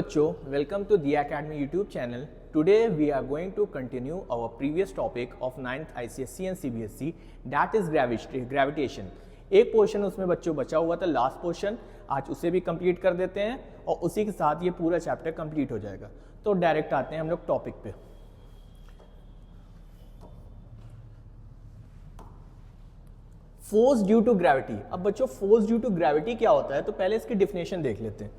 बच्चों, welcome to the Academy YouTube channel. Today we are going to continue our previous topic of 9th ICSE and CBSE, that is gravitation. एक portion उसमें बच्चों बचा हुआ था, last portion, आज उसे भी कंप्लीट कर देते हैं और उसी के साथ ये पूरा चैप्टर कंप्लीट हो जाएगा। तो डायरेक्ट आते हैं हम लोग टॉपिक पे। Force due to gravity. अब बच्चों फोर्स ड्यू टू ग्रेविटी क्या होता है, तो पहले इसकी डिफिनेशन देख लेते हैं।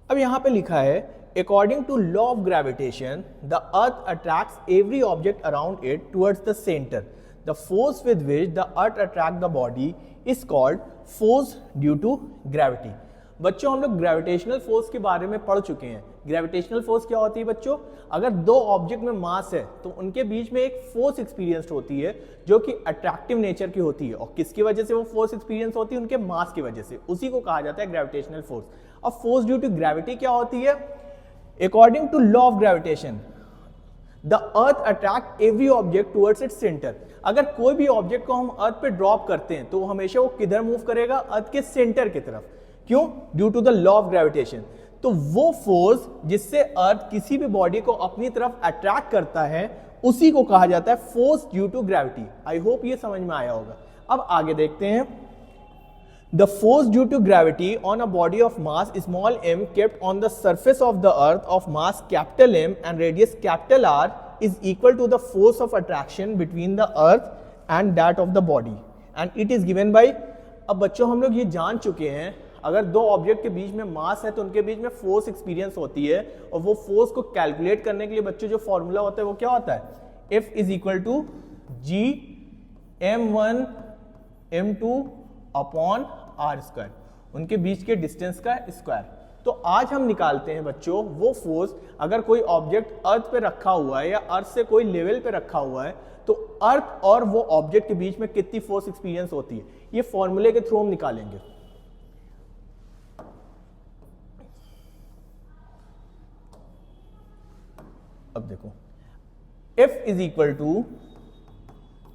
अब यहां पे लिखा है according to law of gravitation the earth attracts every object around it towards the centre. The force with which the earth attract the body is called force due to gravity. बच्चों हम लोग ग्रेविटेशनल फोर्स के बारे में पढ़ चुके हैं। Gravitational force क्या होती है बच्चों? अगर दो ऑब्जेक्ट में मास है तो उनके बीच में एक फोर्स एक्सपीरियंस्ड होती है जो कि अट्रैक्टिव नेचर की होती है। और किसकी वजह से वो फोर्स एक्सपीरियंस होती है? उनके मास की वजह से। उसी को कहा जाता है ग्रेविटेशनल फोर्स। अब फोर्स ड्यू टू ग्रेविटी क्या होती है? According to law of gravitation the earth attract every object towards its centre. अगर कोई भी ऑब्जेक्ट को हम अर्थ पे ड्रॉप करते हैं तो हमेशा वो किधर मूव करेगा? अर्थ के सेंटर की तरफ। क्यों? Due to the law of gravitation. तो वो फोर्स जिससे अर्थ किसी भी बॉडी को अपनी तरफ अट्रैक्ट करता है उसी को कहा जाता है force due to gravity. I hope ये समझ में आया होगा। अब आगे देखते हैं। The force due to gravity on a body of mass small m kept on the surface of the earth of mass capital M and radius capital R is equal to the force of attraction between the earth and that of the body and it is given by। अब बच्चों हम लोग ये जान चुके हैं अगर दो ऑब्जेक्ट के बीच में मास है तो उनके बीच में फोर्स एक्सपीरियंस होती है और वो फोर्स को कैलकुलेट करने के लिए बच्चों जो फॉर्मूला होता है वो क्या होता है? F is equal to G m1 m2 upon R square, उनके बीच के डिस्टेंस का स्क्वायर। तो आज हम निकालते हैं बच्चों वो फोर्स अगर कोई ऑब्जेक्ट अर्थ पे रखा हुआ है या अर्थ से कोई लेवल पे रखा हुआ है तो अर्थ और वो ऑब्जेक्ट के बीच में कितनी फोर्स एक्सपीरियंस होती है, ये फॉर्मूले के थ्रू हम निकालेंगे। अब देखो F is equal to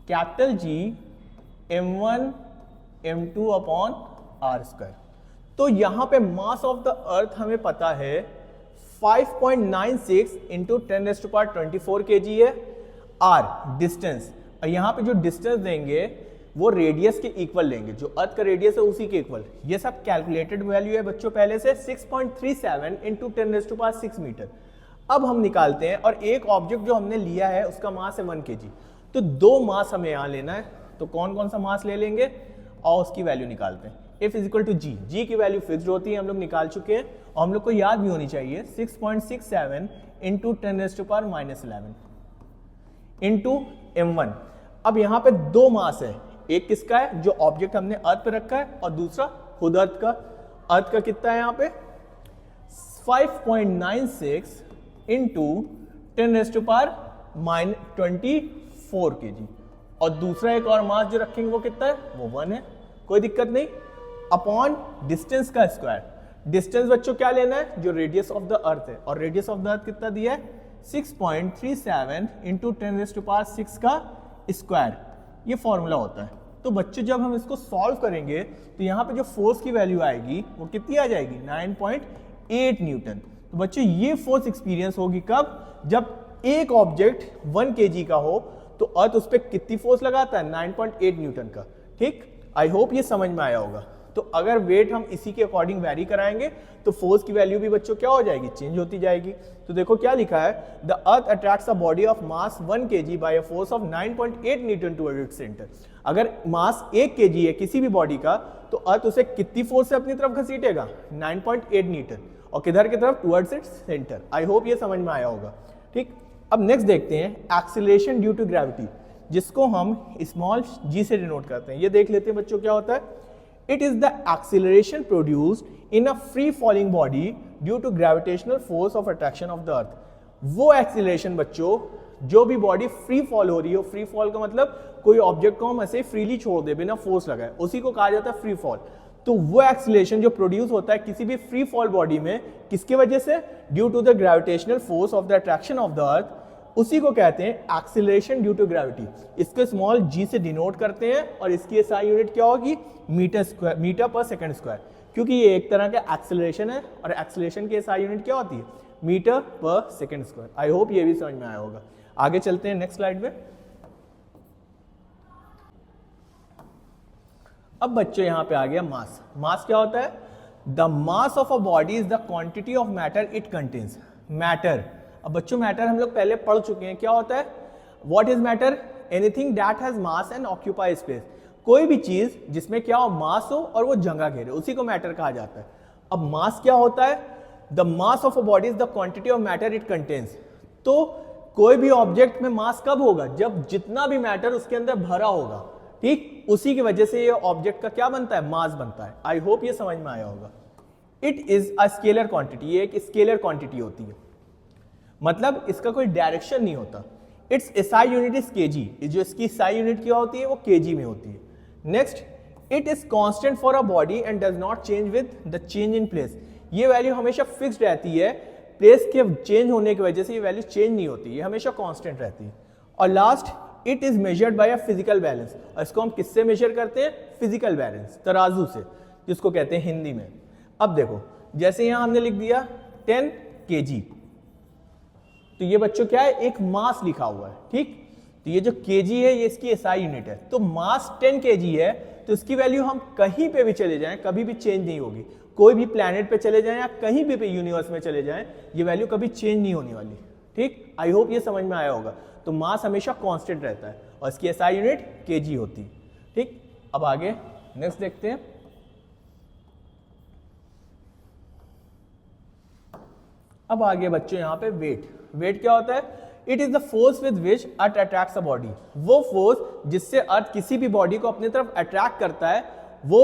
capital G m1 m2 upon R square. तो यहां पे मास ऑफ द अर्थ हमें पता है 5.96 इंटू 10⁻24 kg है। आर डिस्टेंस, और यहां पे जो डिस्टेंस देंगे वो रेडियस के इक्वल लेंगे, जो अर्थ का रेडियस है उसी के इक्वल। ये सब कैलकुलेटेड वैल्यू है बच्चों पहले से 6.37 इंटू 10⁻6 मीटर। अब हम निकालते हैं और एक ऑब्जेक्ट जो हमने लिया है उसका मास है 1 kg। तो दो मास हमें यहां लेना है, तो कौन कौन सा मास ले लेंगे और उसकी वैल्यू निकालते हैं। F इज इक्वल टू जी, जी की वैल्यू फिक्स्ड होती है, हम लोग निकाल चुके हैं और हम लोग को याद भी होनी चाहिए 6.67 इंटू 10⁻11 इंटू m1। अब यहाँ पे दो मास है, एक किसका है? जो ऑब्जेक्ट हमने अर्थ पे रखा है और दूसरा खुद अर्थ का। अर्थ का कितना है यहाँ पे? 5.96 इंटू 10⁻24 kg और दूसरा एक और मास जो रखेंगे वो कितना है? वो 1 है, कोई दिक्कत नहीं। अपॉन डिस्टेंस का स्क्वायर। डिस्टेंस बच्चों क्या लेना है? जो रेडियस ऑफ द अर्थ है, और रेडियस ऑफ द अर्थ कितना दिया है? 6.37 इंटू 10⁻6 का स्क्वायर। ये फॉर्मूला होता है। तो बच्चों जब हम इसको सॉल्व करेंगे तो यहाँ पे जो फोर्स की वैल्यू आएगी वो कितनी आ जाएगी? 9.8 न्यूटन। तो बच्चों ये फोर्स एक्सपीरियंस होगी कब? जब एक ऑब्जेक्ट 1 kg का हो तो अर्थ उस पर कितनी फोर्स लगाता है? 9.8 न्यूटन का। ठीक, आई होप ये समझ में आया होगा। तो अगर वेट हम इसी के अकॉर्डिंग वैरी कराएंगे तो फोर्स की वैल्यू भी बच्चों क्या हो जाएगी? चेंज होती जाएगी। तो देखो क्या लिखा है? The earth attracts a body of mass 1 kg by a force of 9.8 newton toward its centre. अगर मास 1 kg है किसी भी बॉडी का तो अर्थ उसे कितनी फोर्स से अपनी तरफ घसीटेगा? 9.8 न्यूटन, और किधर की तरफ? Towards its centre. आई होप ये समझ में आया होगा। ठीक, अब नेक्स्ट देखते हैं एक्सीलरेशन ड्यू टू ग्रेविटी, जिसको हम स्मॉल g से डिनोट करते हैं। ये देख लेते हैं बच्चों क्या होता है। It is the acceleration produced in a free falling body due to gravitational force of attraction of the earth. वो एक्सीलरेशन बच्चों जो भी बॉडी फ्री फॉल हो रही हो, फ्री फॉल का मतलब कोई ऑब्जेक्ट को हम ऐसे फ्रीली छोड़ दे बिना फोर्स लगाए, उसी को कहा जाता है फ्री फॉल। तो वो एक्सीलरेशन जो प्रोड्यूस होता है किसी भी फ्री फॉल बॉडी में, किसकी वजह से? Due to the gravitational force of the attraction of the earth, उसी को कहते हैं एक्सीलरेशन ड्यू टू ग्रेविटी। इसको स्मॉल g से डिनोट करते हैं और इसकी एसआई यूनिट क्या होगी? मीटर पर सेकंड स्क्वायर। क्योंकि ये एक तरह का एक्सेलरेशन है और एक्सेलरेशन की एसआई यूनिट क्या होती है? मीटर पर सेकेंड स्क्वायर। आई होप ये भी समझ में आया होगा। आगे चलते हैं नेक्स्ट स्लाइड में। अब बच्चों यहां पे आ गया मास। मास क्या होता है? The mass of a body is the quantity of matter it contains. Matter, अब बच्चों मैटर हम लोग पहले पढ़ चुके हैं, क्या होता है? What is matter? Anything that has mass and occupy space. कोई भी चीज जिसमें क्या हो, मास हो और वो जगह घेरे, उसी को मैटर कहा जाता है। अब मास क्या होता है? The mass of a body is the quantity of matter it contains. तो कोई भी ऑब्जेक्ट में मास कब होगा? जब जितना भी मैटर उसके अंदर भरा होगा, ठीक, उसी की वजह से ये ऑब्जेक्ट का क्या बनता है? मास बनता है। आई होप ये समझ में आया होगा। It is a scalar quantity, ये एक स्केलर क्वांटिटी होती है, मतलब इसका कोई डायरेक्शन नहीं होता। It's SI unit is KG, जो इसकी एसआई यूनिट क्या होती है? वो केजी में होती है। Next, it is constant for a body and does not change with the change in place. ये वैल्यू हमेशा फिक्स्ड रहती है, प्लेस के चेंज होने की वजह से ये वैल्यू चेंज नहीं होती, ये हमेशा कांस्टेंट रहती है। और last, it is measured bye a physical balance. और इसको हम किससे मेजर करते हैं? फिजिकल बैलेंस, तराजू से, जिसको कहते हैं हिंदी में। अब देखो, जैसे यहां हमने लिख दिया 10 kg, तो ये बच्चों क्या है? एक मास लिखा हुआ है, ठीक। तो ये जो kg है ये इसकी एसआई यूनिट है। तो मास 10 kg है, तो इसकी वैल्यू हम कहीं पे भी चले जाएं कभी भी चेंज नहीं होगी। कोई भी प्लैनेट पे चले जाएं या कहीं भी पे यूनिवर्स में चले जाएं, ये वैल्यू कभी चेंज नहीं होने वाली, ठीक। आई होप ये समझ में आया होगा। तो मास हमेशा कांस्टेंट रहता है और इसकी एसआई यूनिट kg होती है, ठीक। अब आगे नेक्स्ट देखते हैं। अब आगे बच्चों यहाँ पे वेट। वेट क्या होता है? It is the force with which earth attracts a body. वो फोर्स जिससे अर्थ किसी भी बॉडी को अपनी तरफ अट्रैक्ट करता है, वो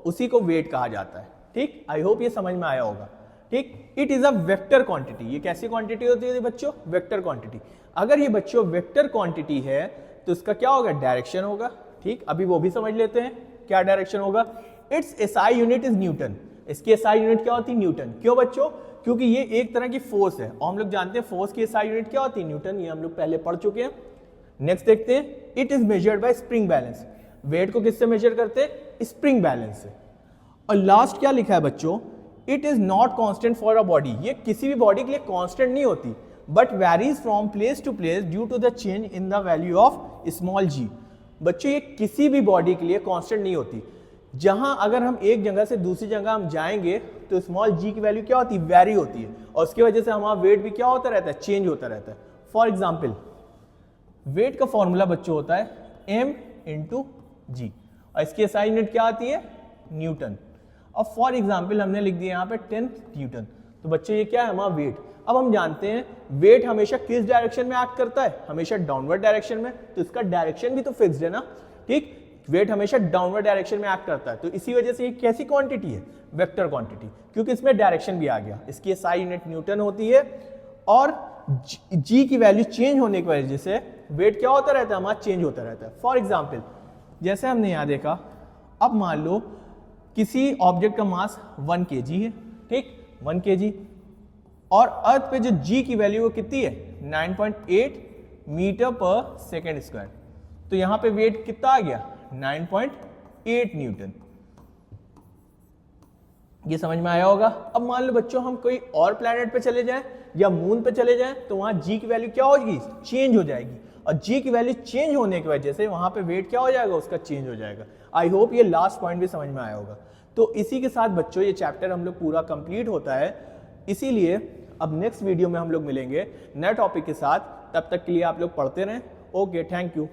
उसी को वेट कहा जाता है, ठीक। आई होप ये समझ में आया होगा, ठीक। It is a vector quantity. ये कैसी क्वांटिटी होती है बच्चों? Vector quantity. अगर ये बच्चों वेक्टर क्वांटिटी है तो इसका क्या होगा? डायरेक्शन होगा, ठीक। अभी वो भी समझ लेते हैं क्या डायरेक्शन होगा। It's SI unit is Newton. इसकी एसआई यूनिट क्या होती है? न्यूटन। क्यों बच्चों? क्योंकि ये एक तरह की फोर्स है और हम लोग जानते हैं फोर्स की एसआई यूनिट क्या होती है? न्यूटन। ये हम लोग पहले पढ़ चुके हैं। नेक्स्ट देखते हैं, it is measured by spring balance. Weight को किससे मेजर करते हैं? स्प्रिंग बैलेंस से। और लास्ट क्या लिखा है बच्चों? It is not constant for a body. ये किसी भी बॉडी के लिए कांस्टेंट नहीं होती, but varies from place to place due to the change in the value of small g. बच्चों ये किसी भी बॉडी के लिए कांस्टेंट नहीं होती। जहां अगर हम एक जगह से दूसरी जगह हम जाएंगे तो स्मॉल जी की वैल्यू क्या होती है? वैरी होती है, और उसकी वजह से हमारा वेट भी क्या होता रहता है? चेंज होता रहता है। फॉर एग्जाम्पल, वेट का फॉर्मूला बच्चों होता है m इंटू जी, और इसकी एसआई यूनिट क्या आती है? न्यूटन। और फॉर एग्जाम्पल हमने लिख दिया यहाँ पे 10 न्यूटन। तो बच्चे ये क्या है? हमारा वेट। अब हम जानते हैं वेट हमेशा किस डायरेक्शन में एक्ट करता है? हमेशा डाउनवर्ड डायरेक्शन में। तो इसका डायरेक्शन भी तो फिक्स्ड है ना, ठीक। वेट हमेशा डाउनवर्ड डायरेक्शन में एक्ट करता है, तो इसी वजह से ये कैसी क्वांटिटी है? वेक्टर क्वांटिटी, क्योंकि इसमें डायरेक्शन भी आ गया। इसकी एसआई यूनिट न्यूटन होती है, और जी की वैल्यू चेंज होने की वजह से वेट क्या होता रहता है? हमारा चेंज होता रहता है। फॉर एग्जाम्पल, जैसे हमने यहाँ देखा, अब मान लो किसी ऑब्जेक्ट का मास 1 kg है, ठीक, 1 kg, और अर्थ पे जो जी की वैल्यू वो कितनी है? 9.8 मीटर पर सेकेंड स्क्वायर। तो यहां पे वेट कितना आ गया? 9.8 न्यूटन। ये समझ में आया होगा। अब मान लो बच्चों हम कोई और प्लैनेट पे चले जाएं या मून पे चले जाएं, तो वहां जी की वैल्यू क्या होगी? चेंज हो जाएगी, और जी की वैल्यू चेंज होने की वजह से वहां पे वेट क्या हो जाएगा? उसका चेंज हो जाएगा। आई होप ये लास्ट पॉइंट भी समझ में आया होगा। तो इसी के साथ बच्चों ये चैप्टर हम लोग पूरा कंप्लीट होता है। इसीलिए अब नेक्स्ट वीडियो में हम लोग मिलेंगे नए टॉपिक के साथ। तब तक के लिए आप लोग पढ़ते रहें। Okay, thank you.